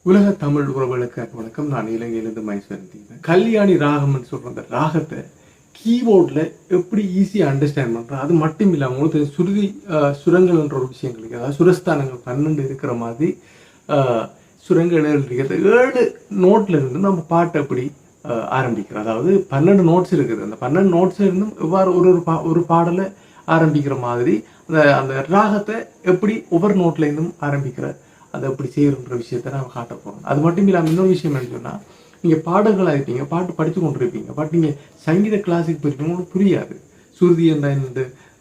உலக தமிழ் உறவுகளுக்கு வணக்கம். நான் இலங்கையிலிருந்து மைசூர். கல்யாணி ராகம்னு சொல்ற அந்த ராகத்தை கீபோர்டில் எப்படி ஈஸியாக அண்டர்ஸ்டாண்ட் பண்ணுறேன். அது மட்டும் இல்லாமல் உங்களுக்கு சுருதி சுரங்கள்ன்ற ஒரு விஷயங்களுக்கு, அதாவது சுரஸ்தானங்கள் 12 இருக்கிற மாதிரி சுரங்கள் இருக்கிறது. 7 நோட்ல இருந்து நம்ம பாட்டை எப்படி ஆரம்பிக்கிறோம். அதாவது 12 நோட்ஸ் இருக்குது. அந்த 12 நோட்ஸ்ல இருந்தும் எவ்வாறு ஒரு பாடலை ஆரம்பிக்கிற மாதிரி அந்த ராகத்தை எப்படி ஒவ்வொரு நோட்ல இருந்தும் ஆரம்பிக்கிற அதை எப்படி செய்யறன்ற விஷயத்த நம்ம காட்ட போகிறோம். அது மட்டும் இல்லாமல் இன்னொரு விஷயம் என்ன சொன்னால், நீங்கள் பாடல்களாக இருப்பீங்க, பாட்டு படித்து கொண்டு இருப்பீங்க, பட் நீங்கள் சங்கீத கிளாஸுக்கு போயிருப்பீங்க, உங்களுக்கு புரியாது. சுருதி என்ன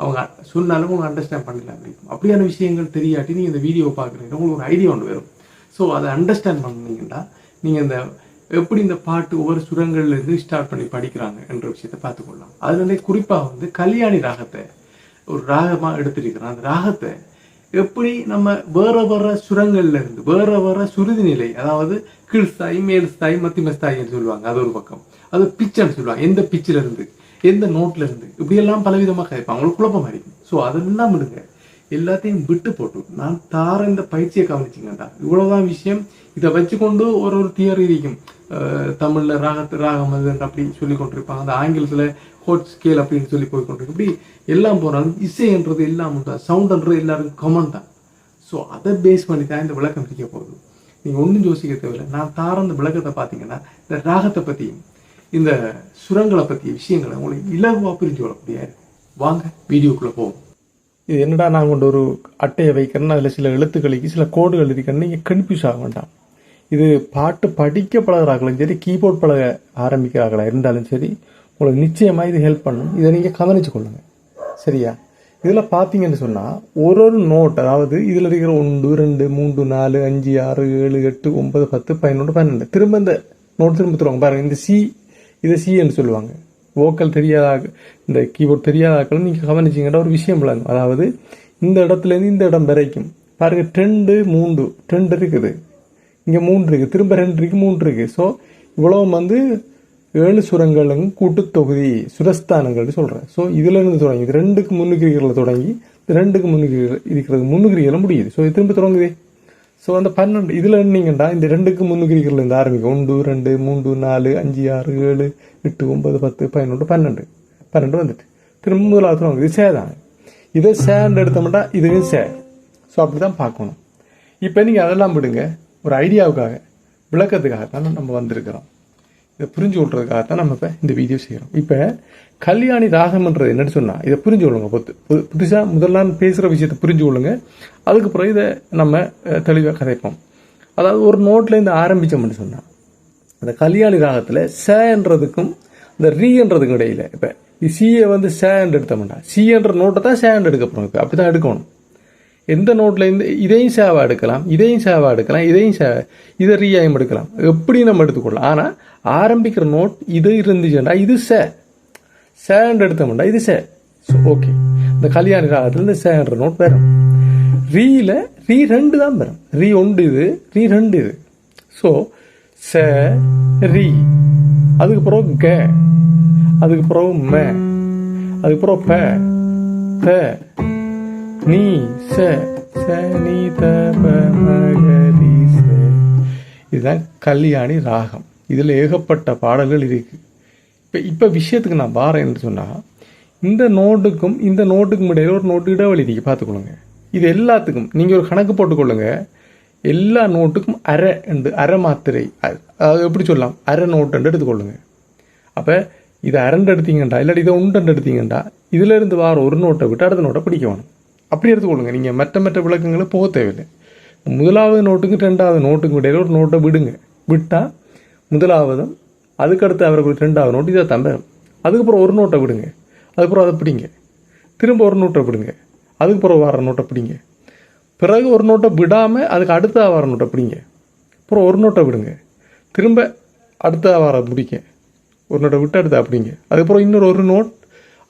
அவங்க சொன்னாலும் உங்களுக்கு அண்டர்ஸ்டாண்ட் பண்ணலாம். அப்படியான விஷயங்கள் தெரியாட்டி நீங்கள் இந்த வீடியோவை பார்க்குறீங்க, உங்களுக்கு ஒரு ஐடியா ஒன்று வரும். ஸோ அதை அண்டர்ஸ்டாண்ட் பண்ணீங்கன்னா நீங்கள் இந்த எப்படி இந்த பாட்டு ஒவ்வொரு சுரங்கள்லேருந்து ஸ்டார்ட் பண்ணி படிக்கிறாங்க என்ற விஷயத்தை பார்த்துக்கொள்ளலாம். அதுலேருந்தே குறிப்பாக கல்யாணி ராகத்தை ஒரு ராகமாக எடுத்துருக்கிறோம். அந்த ராகத்தை எப்படி நம்ம வேற சுரங்கள்ல இருந்து வேற சுருதி நிலை, அதாவது கீழ்ஸ்தாய் மேல்ஸ்தாய் மத்தியமஸ்தாயின்னு சொல்லுவாங்க, அது ஒரு பக்கம். அது பிச்சுன்னு சொல்லுவாங்க, எந்த பிச்சில இருந்து எந்த நோட்ல இருந்து இப்படி எல்லாம் பலவிதமாக கேட்பாங்க, அவங்களுக்கு குழப்பமா இருக்கும். ஸோ அதெல்லாம் விடுங்க, எல்லாத்தையும் விட்டு போட்டு நான் தார இந்த பயிற்சியை கவனிச்சிங்கண்டா இவ்வளவுதான் விஷயம். இதை வச்சுக்கொண்டு ஒரு தியரி இருக்கும். தமிழ்ல ராகம் அது அப்படி சொல்லி கொண்டிருப்பாங்க, அந்த ஆங்கிலத்துல ஹோட் ஸ்கேல் அப்படின்னு சொல்லி போய் கொண்டிருக்கு. இப்படி எல்லாம் போனாலும் இசைன்றது எல்லாம் தான், சவுண்ட்ன்றது எல்லாருக்கும் காமன் தான். ஸோ அதை பேஸ் பண்ணி தான் இந்த விளக்கம் இருக்க போகுது. நீங்கள் ஒன்றும் யோசிக்க தேவையில்லை. நான் தார அந்த விளக்கத்தை பார்த்தீங்கன்னா இந்த ராகத்தை பற்றியும் இந்த சுரங்களை பற்றிய விஷயங்களை உங்களுக்கு இலகுவாக புரிஞ்சு கொள்ளக்கூடிய இருக்கும். வாங்க வீடியோக்குள்ளே போவோம். இது என்னடா நான் கொண்டு ஒரு அட்டையை வைக்கிறேன்னா அதில் சில எழுத்துக்களுக்கு சில கோடுகள் இருக்குன்னு நீங்கள் கன்ஃபியூஸ் ஆக வேண்டாம். இது பாட்டு படிக்க பழகிறார்களும் சரி, கீபோர்ட் பழக ஆரம்பிக்கிறார்களா இருந்தாலும் சரி, உங்களுக்கு நிச்சயமாக இது ஹெல்ப் பண்ணும். இதை நீங்கள் கவனிச்சு கொள்ளுங்க, சரியா? இதில் பார்த்தீங்கன்னு சொன்னால் ஒரு நோட், அதாவது இதில் இருக்கிற 1 2 3 4 5 6 7 8 9 10 11 12 திரும்ப இந்த நோட் திரும்ப தருவாங்க பாருங்க. இந்த சி, இதை சின்னு சொல்லுவாங்க. வோக்கல் தெரியாத இந்த கீபோர்ட் தெரியாதாக்களும் நீங்கள் கவனிச்சிங்கன்னா ஒரு விஷயம் விளங்கும். அதாவது இந்த இடத்துலேருந்து இந்த இடம் வரைக்கும் பாருங்க, 2 3 2 இருக்குது, இங்கே 3 இருக்குது, திரும்ப 2 இருக்கு, 3 இருக்கு. ஸோ இவ்வளவு 7 சுரங்களும் கூட்டுத்தொகுதி சுரஸ்தானங்கள் சொல்கிறேன். ஸோ இதுல இருந்து தொடங்கி இது 2க்கு முன்னுக்கிரிகளில் தொடங்கி 2க்கு இருக்கிறது முன்னுக்கிரிகளை முடியுது. ஸோ இது திரும்ப தொடங்குது. ஸோ அந்த 12 இதுல இருந்தீங்கன்னா இந்த 2க்கு முன்னுக்கிரிகளில் இருந்து ஆரம்பிக்கும். 1 2 3 4 5 6 7 8 9 10 11 12 வந்துட்டு திரும்ப முதலாவது தொடங்குது. இது சேதாங்க. இதை சேண்ட் எடுத்தோம்னா இதுவும் சே. ஸோ அப்படிதான் பார்க்கணும். இப்போ நீங்க அதெல்லாம் விடுங்க, ஒரு ஐடியாவுக்காக விளக்கத்துக்காக தான் நம்ம வந்திருக்கிறோம். இதை புரிஞ்சு கொள்றதுக்காகத்தான் நம்ம இப்போ இந்த வீடியோ செய்கிறோம். இப்போ கல்யாணி ராகம்ன்றது என்னன்னு சொன்னால் இதை புரிஞ்சு கொள்ளுங்க. புதுசாக முதல்ல பேசுகிற விஷயத்தை புரிஞ்சு கொள்ளுங்க. அதுக்கு பிறகு இதை நம்ம தெளிவாக கதைப்போம். அதாவது ஒரு நோட்டில் இருந்து ஆரம்பித்தோம்னு சொன்னால் அந்த கல்யாணி ராகத்தில் சேன்றதுக்கும் இந்த ரீன்றதுக்கும் இடையில இப்போ சியை சேண்ட் எடுத்தோம்னா சின்ற நோட்டை தான் சேண்ட் எடுக்க போகிறோம். இப்போ அப்படி தான் எடுக்கணும். எந்த நோட்ல இருந்து இதையும் சேவா எடுக்கலாம், இதையும் சேவா எடுக்கலாம், இதை ரீயாயம் எடுக்கலாம், எப்படி நம்ம எடுத்துக்கொள்ளலாம். ஆனா ஆரம்பிக்கிற நோட் இது இருந்துச்சுன்னா இது சேண்ட் எடுத்தோம்னா இது சே. ஓகே, இந்த கல்யாணி ராகத்துல இந்த சேன்ற நோட் வரும். ரீல ரீ 2 தான் வரும். ரீ 1 இது, ரீ 2 இது. ஸோ சே ரீ, அதுக்கப்புறம் க, அதுக்கப்புறம் மே, அதுக்கப்புறம் ப த நீ ச நீ த ப மகரி ச. இதுதான் கல்யாணி ராகம். இதில் ஏகப்பட்ட பாடல்கள் இருக்கு. இப்போ விஷயத்துக்கு நான் பாரேன் என்று சொன்னால், இந்த நோட்டுக்கும் இந்த நோட்டுக்கும் இடையில ஒரு நோட்டு இடைவெளி இருக்கு, பார்த்துக்கொள்ளுங்க. இது எல்லாத்துக்கும் நீங்கள் ஒரு கணக்கு போட்டுக்கொள்ளுங்க. எல்லா நோட்டுக்கும் அரை மாத்திரை, அதாவது எப்படி சொல்லலாம், அரை நோட்டு எடுத்துக்கொள்ளுங்க. அப்போ இதை அரண்டு எடுத்தீங்கண்டா இல்லாட்டி இதை உண்டண்டு எடுத்தீங்கண்டா இதுல இருந்து வார ஒரு நோட்டை விட்டு அடுத்த நோட்டை பிடிக்க வேணும். அப்படி எடுத்துக்கொள்ளுங்க. நீங்கள் மற்ற விளக்கங்களை போக தேவையில்லை. முதலாவது நோட்டுக்கு 2வது நோட்டுக்கு இடையில ஒரு நோட்டை விடுங்க. விட்டால் முதலாவதும் அதுக்கடுத்து அவர்களுக்கு 2வது நோட்டு இதை தம்பரும். அதுக்கப்புறம் ஒரு நோட்டை விடுங்க, அதுக்கப்புறம் அதை பிடிங்க, திரும்ப ஒரு நோட்டை விடுங்க, அதுக்கப்புறம் வர நோட்டை பிடிங்க, பிறகு ஒரு நோட்டை விடாமல் அதுக்கு அடுத்த வர நோட்டை பிடிங்க, அப்புறம் ஒரு நோட்டை விடுங்க, திரும்ப அடுத்த வர பிடிங்க, ஒரு நோட்டை விட்டு அடுத்த அப்படிங்க, அதுக்கப்புறம் இன்னொரு ஒரு நோட்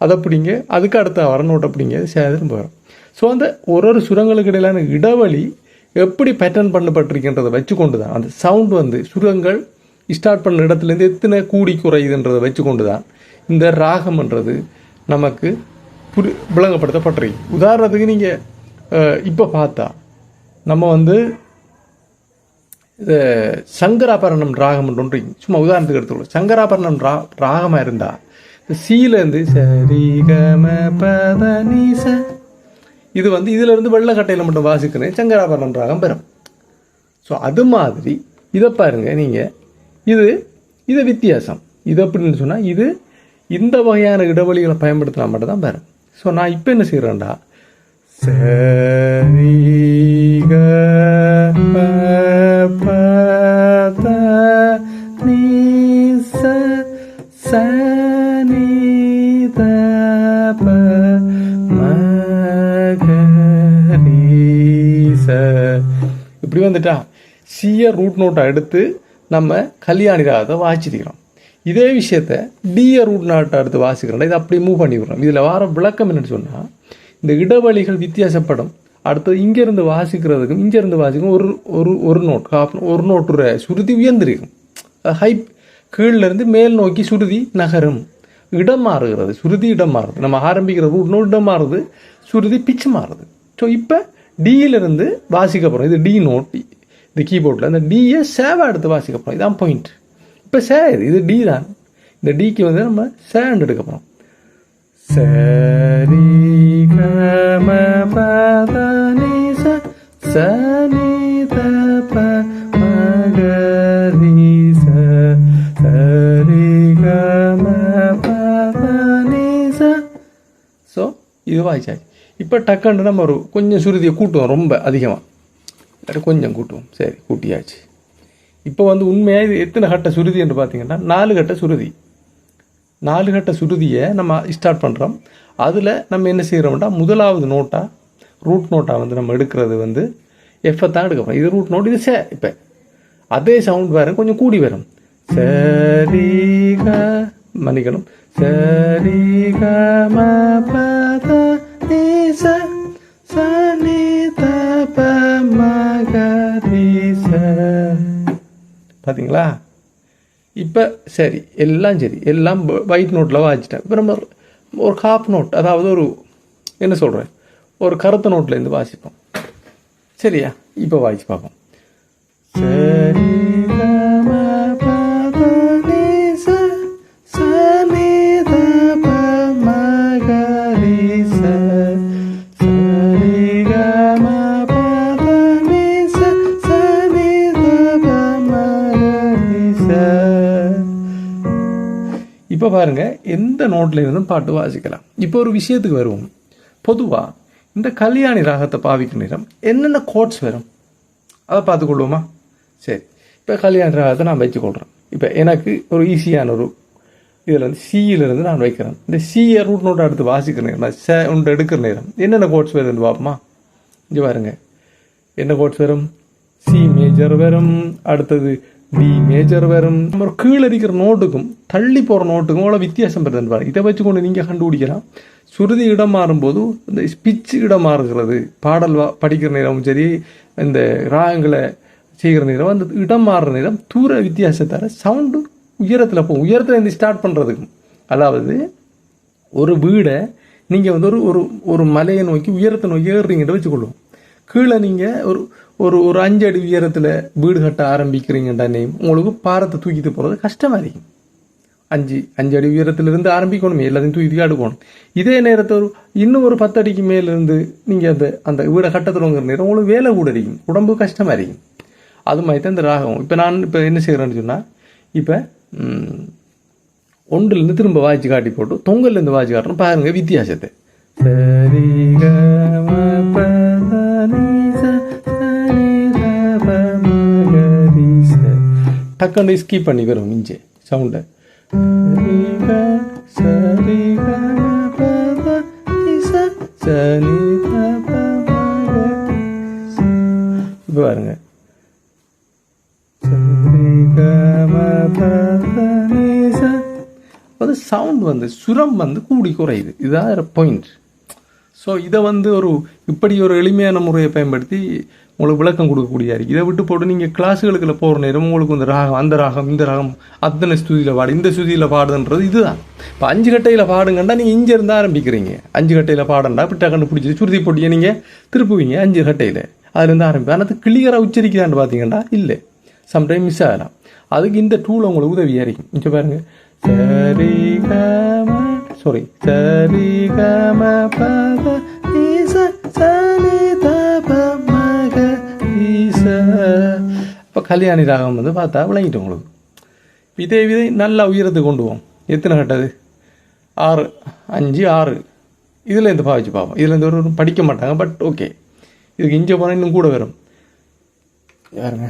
அதை பிடிங்க, அதுக்கு அடுத்த வர நோட்டை பிடிங்க, திரும்ப வரும். ஸோ அந்த ஒரு சுரங்களுக்கு இடையிலான இடைவெளி எப்படி பேட்டர்ன் பண்ணப்பட்டிருக்கின்றதை வச்சு கொண்டு தான் அந்த சவுண்ட் சுரங்கள் ஸ்டார்ட் பண்ண இடத்துலேருந்து எத்தனை கூடி குறையுதுன்றதை வச்சு கொண்டு தான் இந்த ராகம்ன்றது நமக்கு விளங்கப்படுத்தப்பட்டிருக்கு. உதாரணத்துக்கு நீங்கள் இப்போ பார்த்தா நம்ம இது சங்கராபரணம் ராகம் ஒன்று சும்மா உதாரணத்துக்கு எடுத்துக்கணும். சங்கராபரணம் ராகமாக இருந்தால் சீலேருந்து சரிகம பதனிச இது இதிலிருந்து வெள்ளக்கட்டையில் மட்டும் வாசிக்கிறேன் சங்கராபரணம் ராகம் பெறும். ஸோ அது மாதிரி இதை பாருங்க நீங்கள், இது வித்தியாசம். இது எப்படின்னு சொன்னால் இது இந்த வகையான இடைவெளிகளை பயன்படுத்தினா மட்டும்தான் பெறும். ஸோ நான் இப்போ என்ன செய்கிறேன்டா சரிக பத நீச சனித மகரீச இப்படி வந்துட்டா சிய ரூட் நோட்டை எடுத்து நம்ம கல்யாணி ராகத்தை வாசிக்கிறோம். இதே விஷயத்த டிய ரூட் நோட்டை எடுத்து வாசிக்கிறோம். இதை அப்படி மூவ் பண்ணி விடுறோம். இதில் வர விளக்கம் என்னன்னு சொன்னால் இந்த இடைவெளிகள் வித்தியாசப்படும். அடுத்தது இங்கேருந்து வாசிக்கிறதுக்கும் இங்கேருந்து வாசிக்கும் ஒரு நோட் ஒரு நோட்டுற சுருதி உயர்ந்திருக்கும். ஹை கீழிருந்து மேல் நோக்கி சுருதி நகரும். இடம் மாறுகிறது, சுருதி இடம் மாறுது. நம்ம ஆரம்பிக்கிற ரூட் நோட் இடம் மாறுது, சுருதி பிச்சு மாறுது. ஸோ இப்போ டியிலிருந்து வாசிக்க போகிறோம். இது டி நோட் இந்த கீபோர்டில் இந்த டியை சேவாக எடுத்து வாசிக்க போகிறோம். இதான் பாயிண்ட். இப்போ சே இது டி தான். இந்த டிக்கு நம்ம சேண்ட் எடுக்க போகிறோம். சரி கம பத நிச சனி தப மகரிச சரி கம பத நிச. ஸோ இது வாய்ச்சாச்சு. இப்போ டக்குன்னு நம்ம ஒரு கொஞ்சம் சுருதியை கூட்டுவோம், ரொம்ப அதிகமாக கொஞ்சம் கூட்டுவோம். சரி கூட்டியாச்சு. இப்போ உண்மையாக இது எத்தனை கட்ட சுருதி என்று பார்த்தீங்கன்னா 4 கட்ட சுருதி. 4 கட்ட சுருதியை நம்ம ஸ்டார்ட் பண்ணுறோம். அதில் நம்ம என்ன செய்கிறோம்னா முதலாவது நோட்டாக ரூட் நோட்டாக நம்ம எடுக்கிறது எஃப்ஐ தான் எடுக்கிறோம். இது ரூட் நோட், இது சே. இப்போ அதே சவுண்ட் வேறு கொஞ்சம் கூடி வரும். சரிக மன்னிக்கணும் சரிக ம பத நிச சனி தப மகரிச. பார்த்தீங்களா? இப்போ சரி எல்லாம் சரி, எல்லாம் ஒயிட் நோட்டில் வாசிட்டேன். இப்போ நம்ம ஒரு ஹாஃப் நோட், அதாவது ஒரு என்ன சொல்கிறேன், ஒரு கருத்த நோட்லேருந்து வாசிப்போம். சரியா? இப்போ வாசிச்சு பார்ப்போம். சரி இப்போ பாருங்க, எந்த நோட்ல இருந்தும் பாட்டு வாசிக்கலாம். இப்போ ஒரு விஷயத்துக்கு வருவோம். பொதுவாக இந்த கல்யாணி ராகத்தை பாவிக்கும் நேரம் என்னென்ன கோட்ஸ் வரும் அதை பார்த்துக்கொள்வோமா? சரி, இப்போ கல்யாணி ராகத்தை நான் வச்சுக்கொள்கிறேன். இப்போ எனக்கு ஒரு ஈஸியான ஒரு இதில் சியிலிருந்து நான் வைக்கிறேன். இந்த சியை ரூட் நோட்டை எடுத்து வாசிக்கிற நேரம், நான் சே ஒன்று எடுக்கிற நேரம் என்னென்ன கோட்ஸ் வருதுன்னு பார்ப்போமா? இங்கே பாருங்க, என்ன கோட்ஸ் வரும்? சி மேஜர் வரும், அடுத்தது டி மேஜர் வரும். நம்ம கீழே இருக்கிற நோட்டுக்கும் தள்ளி போகிற நோட்டுக்கும் அவ்வளோ வித்தியாசம் வருதுன்னு பாருங்க. இதை வச்சு கொண்டு நீங்கள் கண்டுபிடிக்கலாம். சுருதி இடம் மாறும்போது இந்த ஸ்பிச்சு இடம் மாறுகிறது. பாடல் படிக்கிற நேரமும் சரி, இந்த ராகங்களை செய்கிற நேரம் அந்த இடம் மாறுற நேரம் தூர வித்தியாசத்தால் சவுண்டு உயரத்தில் போகும். உயரத்தில் இருந்து ஸ்டார்ட் பண்ணுறதுக்கும், அதாவது ஒரு வீடை நீங்கள் ஒரு மலையை நோக்கி உயரத்தை நோக்கி ஏறுறீங்கன்னு வச்சுக்கொள்ளுவோம். கீழே நீங்கள் ஒரு 5 அடி உயரத்தில் வீடு கட்ட ஆரம்பிக்கிறீங்கன்றானே உங்களுக்கு பாரத்தை தூக்கிட்டு போகிறது கஷ்டமாக இருக்கும். 5 அடி உயரத்திலிருந்து ஆரம்பிக்கணும், எல்லாத்தையும் தூக்கி அடுக்கணும். இதே நேரத்தை இன்னும் ஒரு 10 அடிக்கு மேலிருந்து நீங்கள் அந்த வீடை கட்டத்துறோங்கிற நேரம் உங்களுக்கு வேலை கூட இருக்கும், உடம்பு கஷ்டமாக இருக்கும். அது மாதிரி தான் இந்த ராகம். இப்போ நான் என்ன செய்கிறேன்னு சொன்னால், இப்போ 1லேருந்து திரும்ப வாய்ச்சி காட்டி போட்டு தொங்கல்லேருந்து வாய்ச்சி காட்டுறோம். பாருங்க வித்தியாசத்தை. டக்குன்னு ஸ்கிப் பண்ணி வரும் இங்கே சவுண்டை. இப்போ பாருங்க, சவுண்ட் சுரம் கூடி குறையுது. இதுதான் பாயிண்ட். ஸோ இதை இப்படி ஒரு எளிமையான முறையை பயன்படுத்தி உங்களுக்கு விளக்கம் கொடுக்கக்கூடிய இருக்கு. இதை விட்டு போட்டு நீங்கள் கிளாஸுகளுக்குள்ள போகிற நேரம் உங்களுக்கு இந்த ராகம், அந்த ராகம், இந்த ராகம், அத்தனை ஸ்துதியில் பாடு, இந்த ஸ்துதியில் பாடுதுன்றது இதுதான். இப்போ 5 கட்டையில் பாடுங்கண்டா நீங்கள் இங்கே இருந்து ஆரம்பிக்கிறீங்க. 5 கட்டையில் பாடண்டா பிட்டா கண்டுபிடிச்சி சுருதி போட்டியை நீங்கள் திருப்புவீங்க 5 கட்டையில், அதுலேருந்து ஆரம்பிப்பேன். ஆனால் கிளியராக உச்சரிக்கிறான்னு பார்த்தீங்கன்னா இல்லை. சம்டைம் மிஸ் ஆகலாம். அதுக்கு இந்த டூல் உங்களுக்கு உதவியாக இருக்கும். இங்கே பாருங்க, சரிகம சாரி சரிகம பத நீச சனிதப மக நீச. இப்போ கல்யாணி ராகம் வந்து பார்த்தா விளங்கிட்டு உங்களுக்கு. இதே விதை நல்லா உயரத்துக்கு கொண்டு போவோம். எத்தனை கட்டது? 6 5 6. இதில் இருந்து பாவிச்சு பார்ப்போம். இதில் இருந்து ஒரு படிக்க மாட்டாங்க, பட் ஓகே. இதுக்கு இங்கே போனால் இன்னும் கூட வரும். யாருங்க?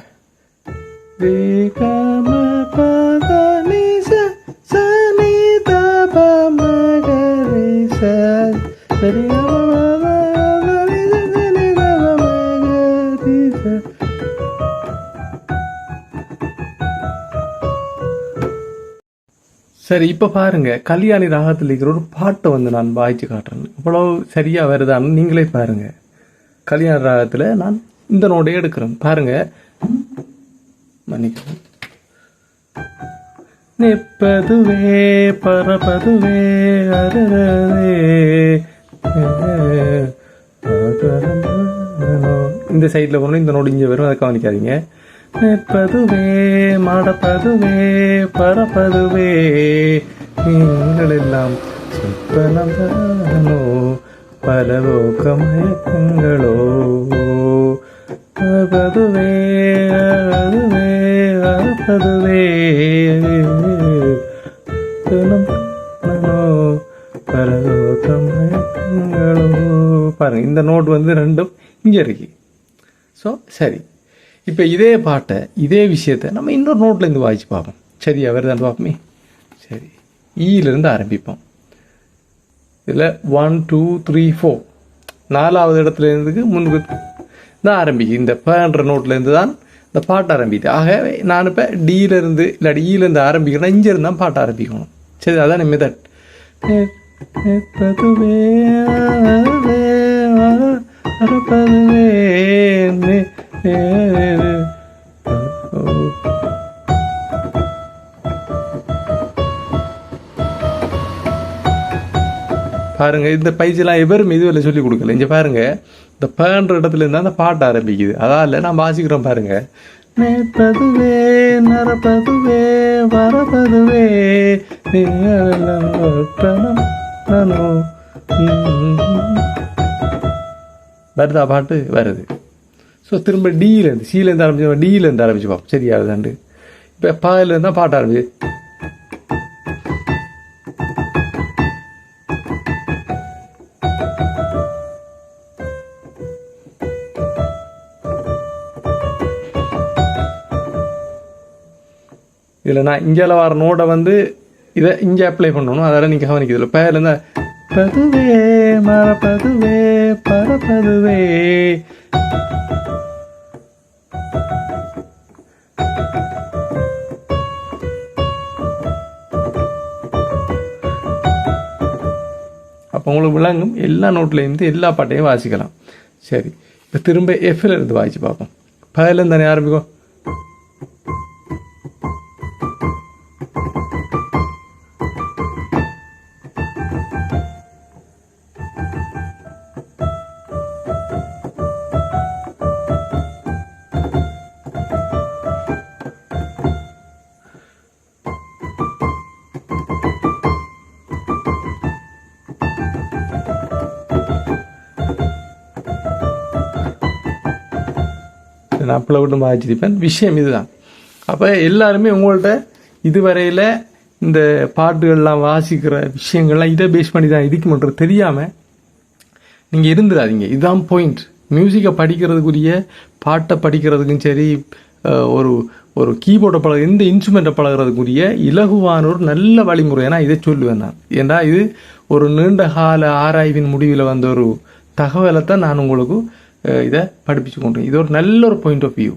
சரி, இப்போ பாருங்க, கல்யாணி ராகத்தில் இருக்கிற ஒரு பாட்டை வந்து நான் வாய்ச்சி காட்டுறேன். இவ்வளவு சரியா வருதான்னு நீங்களே பாருங்க. கல்யாண ராகத்தில் நான் இந்த நோடையே எடுக்கிறேன். பாருங்க, மன்னிக்கணும். நிற்பதுவே பரப்பதுவே அரவே. இந்த சைடில் போனால் இந்த நோடு இங்கே வரும், அதை கவனிக்காதீங்க. நிற்பதுவே மடப்பதுவே பரப்பதுவே நீங்கள் எல்லாம் சொப்பனோ பலவோக்கமயக்கங்களோ. பதுவே அதுவே அறப்பதுவே பலவோக்கமயக்கங்களோ. பாருங்க, இந்த நோட் வந்து ரெண்டும் இங்கே இருக்கு. ஸோ சரி, இப்போ இதே பாட்டை இதே விஷயத்தை நம்ம இன்னொரு நோட்லேருந்து வாய்ச்சி பார்ப்போம். சரியா வருதான் பார்ப்போமே. சரி, ஈலேருந்து ஆரம்பிப்போம். இதில் 1 2 3 4 4வது இடத்துல இருந்துக்கு முன்னுக்கு தான் ஆரம்பிக்கும். இந்த பேன்ற நோட்லேருந்து தான் இந்த பாட்டு ஆரம்பிக்குது. ஆகவே நான் இப்போ டியிலேருந்து இல்லாட்டி ஈலேருந்து ஆரம்பிக்கிறேன்னா இங்கேருந்து தான் பாட்டு ஆரம்பிக்கணும். சரி, அதான் மெத்தட். பாருங்க, இந்த பயிற்சியெல்லாம் எவரும் இதுவரை சொல்லி கொடுக்கல. இங்கே பாருங்க, இந்த பேன்ற இடத்துல இருந்தால் அந்த பாட்டு ஆரம்பிக்குது. அதால நான் வாசிக்கிறோம் பாருங்க. நேப்பதுவே நரப்பதுவே வரப்பதுவே வருதா பாட்டு வருது. ஸோ திரும்ப டியிலேருந்து சிலேருந்து ஆரம்பிச்சு டியிலேருந்து ஆரம்பிச்சு பார்ப்போம். சரியாகுதாண்டு. இப்போ பாயிலேருந்து தான் பாட்டு ஆரம்பிச்சு. இதில் நான் இங்கே வர நோட்டை வந்து இதை இங்கே அப்ளை பண்ணணும். அதெல்லாம் நீங்கள் கவனிக்கிறதுல பேர்லேருந்து பதுவே மரப்பதுவே பரப்பதுவே. அப்போ உங்களுக்கு விளங்கும். எல்லா நோட்லேருந்து எல்லா பாட்டையும் வாசிக்கலாம். சரி, இப்போ திரும்ப எஃப்ல இருந்து வாசிச்சு பார்ப்போம். பேர்லேருந்து தானே ஆரம்பிக்கும். நான் அப்பளை விட்டு வாசிச்சிருப்பேன். விஷயம் இதுதான். அப்போ எல்லாருமே உங்கள்கிட்ட இதுவரையில் இந்த பாட்டுகள்லாம் வாசிக்கிற விஷயங்கள்லாம் இதை பேஸ் பண்ணி தான் இதுக்கு மட்டும் தெரியாமல் நீங்கள் இருந்துடாதீங்க. இதுதான் பாயிண்ட். மியூசிக்கை படிக்கிறதுக்குரிய பாட்டை படிக்கிறதுக்கும் சரி, ஒரு ஒரு கீபோர்டை பழக எந்த இன்ஸ்ட்ருமெண்ட்டை பழகிறதுக்குரிய இலகுவான ஒரு நல்ல வழிமுறை நான் இதை சொல்லுவேன். நான் ஏன்னா இது ஒரு நீண்ட கால ஆராய்வின் முடிவில் வந்த ஒரு தகவலை தான் நான் உங்களுக்கு இதை படிப்பிச்சு கொண்டு. இது ஒரு நல்ல ஒரு பாயிண்ட் ஆஃப் வியூ.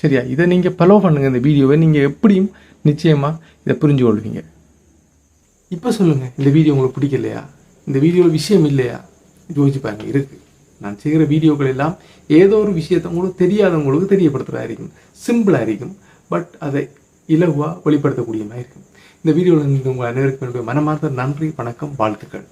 சரியா? இதை நீங்கள் ஃபாலோ பண்ணுங்கள். இந்த வீடியோவை நீங்கள் எப்படியும் நிச்சயமாக இதை புரிஞ்சு கொள்வீங்க. இப்போ சொல்லுங்கள், இந்த வீடியோ உங்களுக்கு பிடிக்கலையா? இந்த வீடியோவில் விஷயம் இல்லையா? யோசிச்சு பாருங்க. இருக்குது. நான் செய்கிற வீடியோக்கள் எல்லாம் ஏதோ ஒரு விஷயத்தை உங்களுக்கு தெரியாதவங்களுக்கு தெரியப்படுத்துகிறதா இருக்கும். சிம்பிளாக இருக்கும், பட் அதை இலகுவாக வெளிப்படுத்தக்கூடிய மாதிரி இருக்கும். இந்த வீடியோவில் இருந்து உங்கள் அனைவருக்கும் என்னுடைய மனமார்ந்த நன்றி, வணக்கம், வாழ்த்துக்கள்.